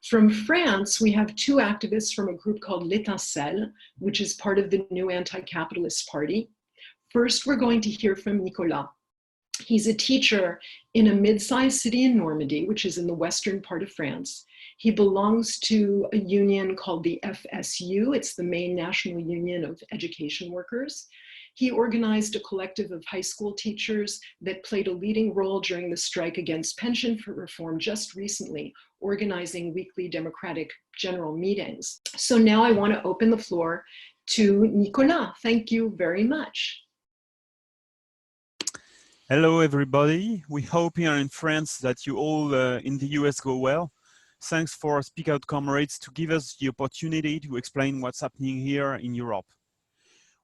From France, we have two activists from a group called L'Étincelle, which is part of the new anti-capitalist party. First, we're going to hear from Nicolas. He's a teacher in a mid-sized city in Normandy, which is in the western part of France. He belongs to a union called the FSU. It's the main national union of education workers. He organized a collective of high school teachers that played a leading role during the strike against pension reform just recently, organizing weekly democratic general meetings. So now I want to open the floor to Nicolas. Thank you very much. Hello, everybody. We hope here in France that you all in the US go well. Thanks for Speak Out Comrades to give us the opportunity to explain what's happening here in Europe.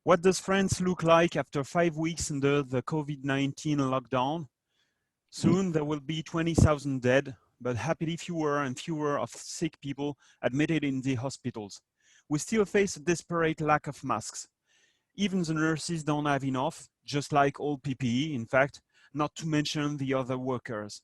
What does France look like after 5 weeks under the COVID-19 lockdown? Soon there will be 20,000 dead, but happily fewer and fewer of sick people admitted in the hospitals. We still face a desperate lack of masks. Even the nurses don't have enough, just like all PPE, in fact, not to mention the other workers.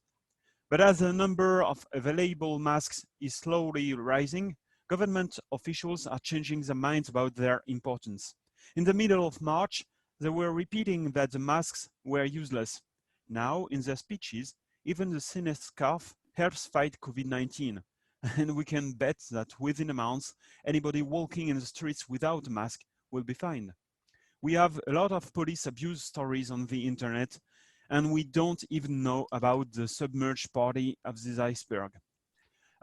But as the number of available masks is slowly rising, government officials are changing their minds about their importance. In the middle of March, they were repeating that the masks were useless. Now, in their speeches, even the thinnest scarf helps fight COVID-19. And we can bet that within a month, anybody walking in the streets without a mask will be fined. We have a lot of police abuse stories on the internet, and we don't even know about the submerged party of this iceberg.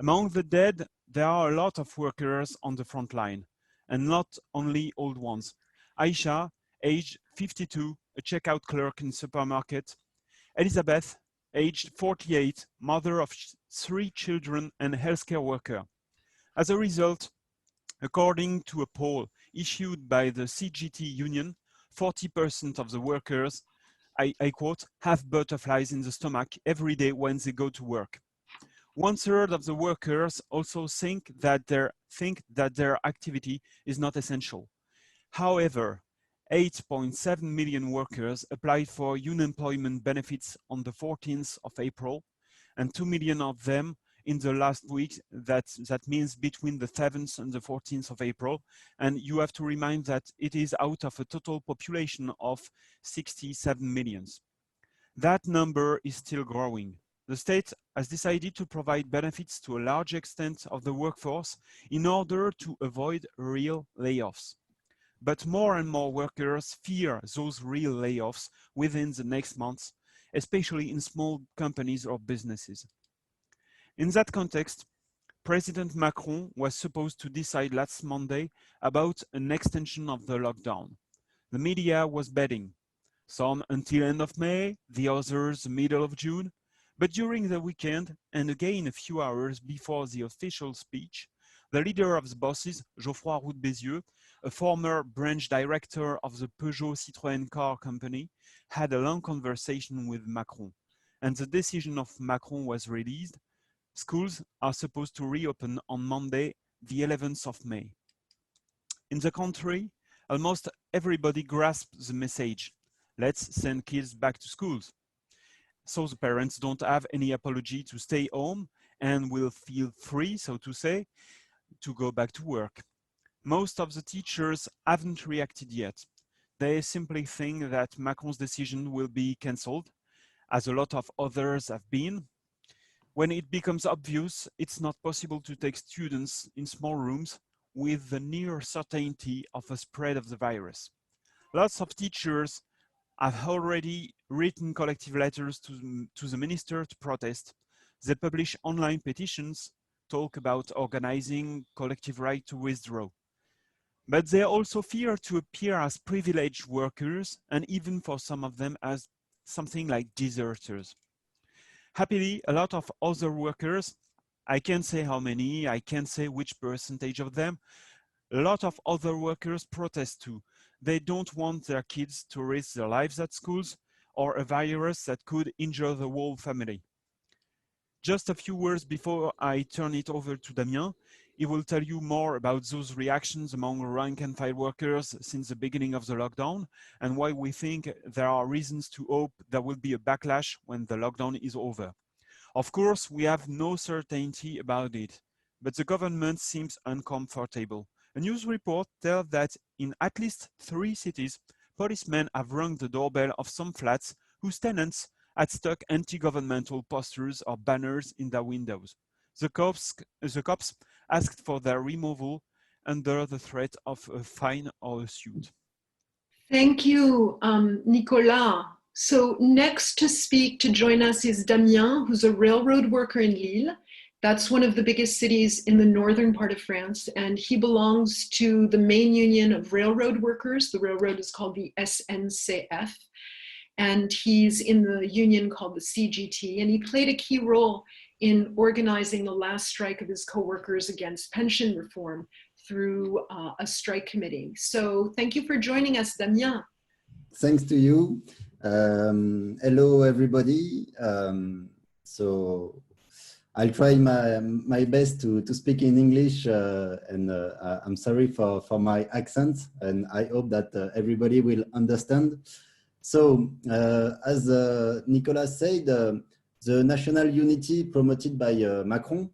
Among the dead, there are a lot of workers on the front line, and not only old ones. Aisha, aged 52, a checkout clerk in a supermarket. Elizabeth, aged 48, mother of 3 children and healthcare worker. As a result, according to a poll issued by the CGT union, 40% of the workers, I quote, have butterflies in the stomach every day when they go to work. 1/3 of the workers also think that their activity is not essential. However, 8.7 million workers applied for unemployment benefits on the 14th of April, and 2 million of them in the last week. That means between the 7th and the 14th of April. And you have to remind that it is out of a total population of 67 million. That number is still growing. The state has decided to provide benefits to a large extent of the workforce in order to avoid real layoffs. But more and more workers fear those real layoffs within the next months, especially in small companies or businesses. In that context, President Macron was supposed to decide last Monday about an extension of the lockdown. The media was betting, some until end of May, the others the middle of June. But during the weekend, and again a few hours before the official speech, the leader of the bosses, Geoffroy Roux de Bézieux, a former branch director of the Peugeot Citroën car company, had a long conversation with Macron. And the decision of Macron was released. Schools are supposed to reopen on Monday, the 11th of May. In the country, almost everybody grasps the message. Let's send kids back to schools. So the parents don't have any apology to stay home and will feel free, so to say, to go back to work. Most of the teachers haven't reacted yet. They simply think that Macron's decision will be cancelled, as a lot of others have been. When it becomes obvious, it's not possible to take students in small rooms with the near certainty of a spread of the virus. Lots of teachers have already written collective letters to the minister to protest. They publish online petitions, talk about organizing collective right to withdraw. But they also fear to appear as privileged workers, and even for some of them as something like deserters. Happily, a lot of other workers, I can't say how many, I can't say which percentage of them, a lot of other workers protest too. They don't want their kids to risk their lives at schools or a virus that could injure the whole family. Just a few words before I turn it over to Damien. He will tell you more about those reactions among rank and file workers since the beginning of the lockdown and why we think there are reasons to hope there will be a backlash when the lockdown is over. Of course, we have no certainty about it, but the government seems uncomfortable. A news report tells that in at least 3 cities, policemen have rung the doorbell of some flats whose tenants had stuck anti-governmental posters or banners in their windows. The cops asked for their removal under the threat of a fine or a suit. Thank you, Nicolas. So next to join us is Damien, who's a railroad worker in Lille. That's one of the biggest cities in the northern part of France, and he belongs to the main union of railroad workers. The railroad is called the SNCF, and he's in the union called the CGT, and he played a key role in organizing the last strike of his co-workers against pension reform through a strike committee. So thank you for joining us, Damien. Thanks to you. Hello, everybody. So I'll try my best to speak in English, and I'm sorry for my accent, and I hope that everybody will understand. So as Nicolas said, the national unity promoted by Macron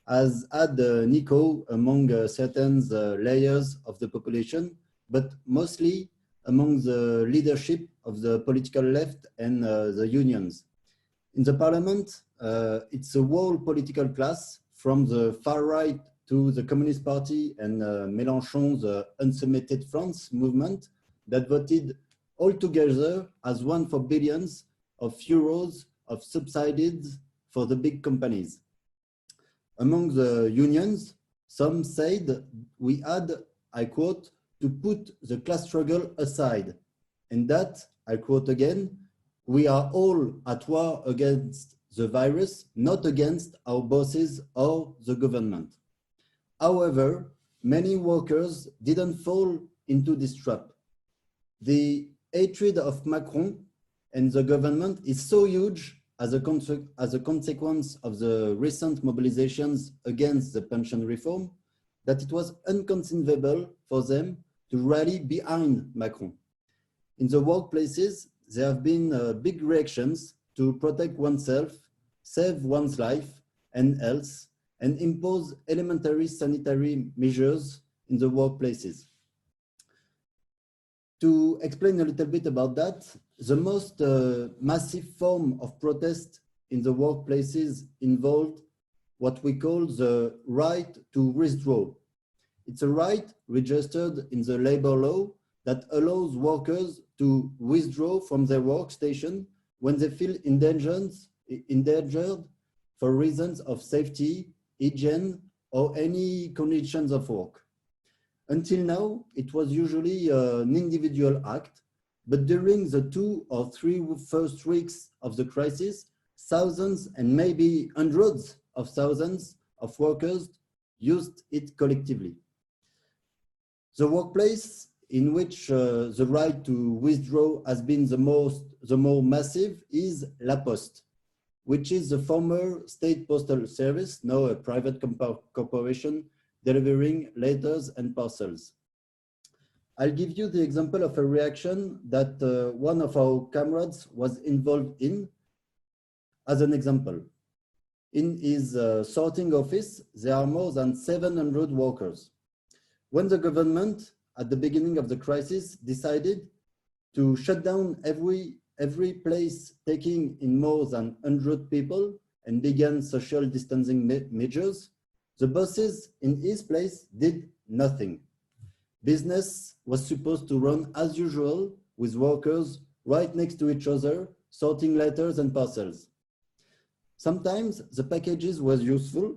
has had an echo among certain layers of the population, but mostly among the leadership of the political left and the unions. In the parliament, it's a whole political class, from the far right to the Communist Party and Mélenchon's Unsubmitted France movement, that voted all together as one for billions of euros of subsidies for the big companies. Among the unions, some said we had, I quote, to put the class struggle aside, and that, I quote again, we are all at war against the virus, not against our bosses or the government. However, many workers didn't fall into this trap. The hatred of Macron and the government is so huge as a consequence of the recent mobilizations against the pension reform that it was inconceivable for them to rally behind Macron. In the workplaces, there have been big reactions to protect oneself, save one's life and health, and impose elementary sanitary measures in the workplaces. To explain a little bit about that, the most massive form of protest in the workplaces involved what we call the right to withdraw. It's a right registered in the labor law that allows workers to withdraw from their workstation when they feel endangered for reasons of safety, hygiene, or any conditions of work. Until now, it was usually an individual act, but during the 2 or 3 first weeks of the crisis, thousands and maybe hundreds of thousands of workers used it collectively. The workplace in which the right to withdraw has been the more massive is La Poste, which is the former state postal service, now a private corporation delivering letters and parcels. I'll give you the example of a reaction that one of our comrades was involved in. As an example, in his sorting office, there are more than 700 workers. When the government, at the beginning of the crisis, decided to shut down every place taking in more than 100 people and began social distancing measures, the bosses in his place did nothing. Business was supposed to run as usual, with workers right next to each other, sorting letters and parcels. Sometimes the packages were useful,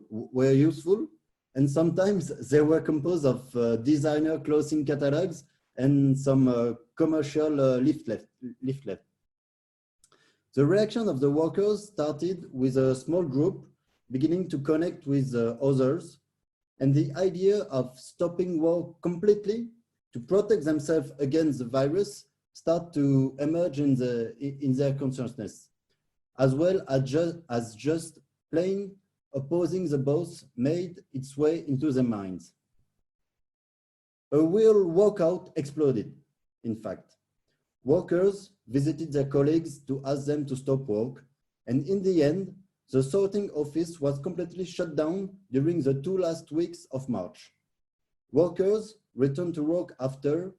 and sometimes they were composed of designer clothing catalogs and some commercial leaflet. The reaction of the workers started with a small group beginning to connect with others, and the idea of stopping work completely to protect themselves against the virus start to emerge in their consciousness, as well as just plain opposing the boss made its way into their minds. A real walkout exploded, in fact. Workers visited their colleagues to ask them to stop work, and in the end, the sorting office was completely shut down during the 2 last weeks of March. Workers returned to work after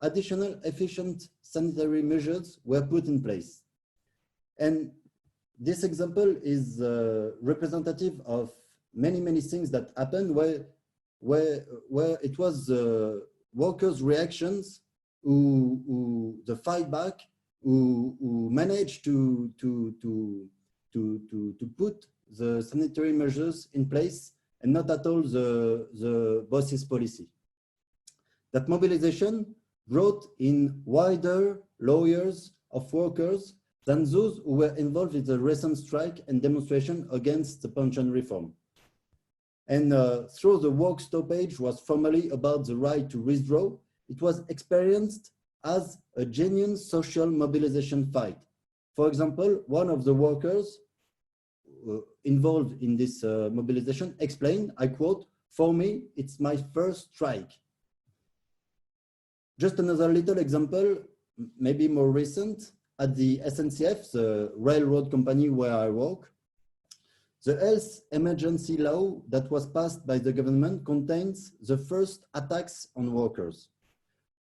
additional efficient sanitary measures were put in place. And this example is representative of many things that happened where it was workers' reactions the fight back, who managed to put the sanitary measures in place and not at all the boss's policy. That mobilization brought in wider layers of workers than those who were involved in the recent strike and demonstration against the pension reform. And through the work stoppage was formally about the right to withdraw, it was experienced as a genuine social mobilization fight. For example, one of the workers involved in this mobilization explained, I quote, "For me, it's my first strike." Just another little example, maybe more recent, at the SNCF, the railroad company where I work, the health emergency law that was passed by the government contains the first attacks on workers.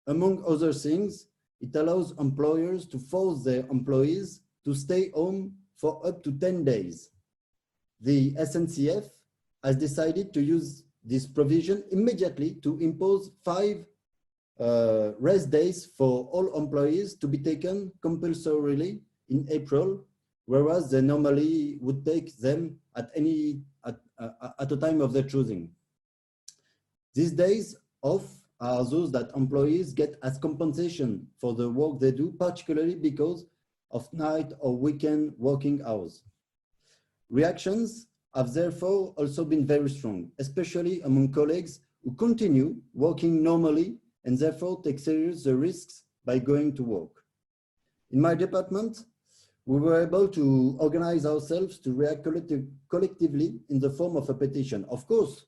Among other things, it allows employers to force their employees to stay home for up to 10 days. The SNCF has decided to use this provision immediately to impose 5 rest days for all employees to be taken compulsorily in April, whereas they normally would take them at a time of their choosing. These days off are those that employees get as compensation for the work they do, particularly because of night or weekend working hours. Reactions have therefore also been very strong, especially among colleagues who continue working normally and therefore take serious the risks by going to work. In my department, we were able to organize ourselves to react collectively in the form of a petition. Of course,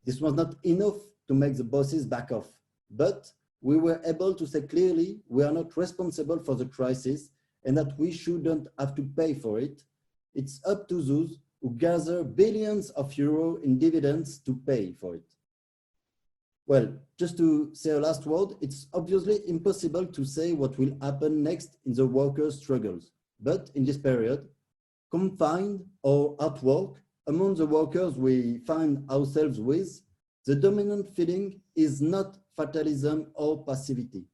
this was not enough to make the bosses back off, but we were able to say clearly we are not responsible for the crisis and that we shouldn't have to pay for it. It's up to those who gather billions of euros in dividends to pay for it. Well, just to say a last word, it's obviously impossible to say what will happen next in the workers' struggles. But in this period, confined or at work, among the workers we find ourselves with, the dominant feeling is not fatalism or passivity.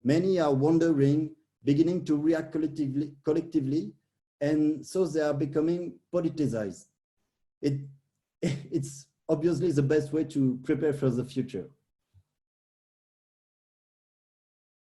Many are wondering, beginning to react collectively, and so they are becoming politicized. It's obviously the best way to prepare for the future.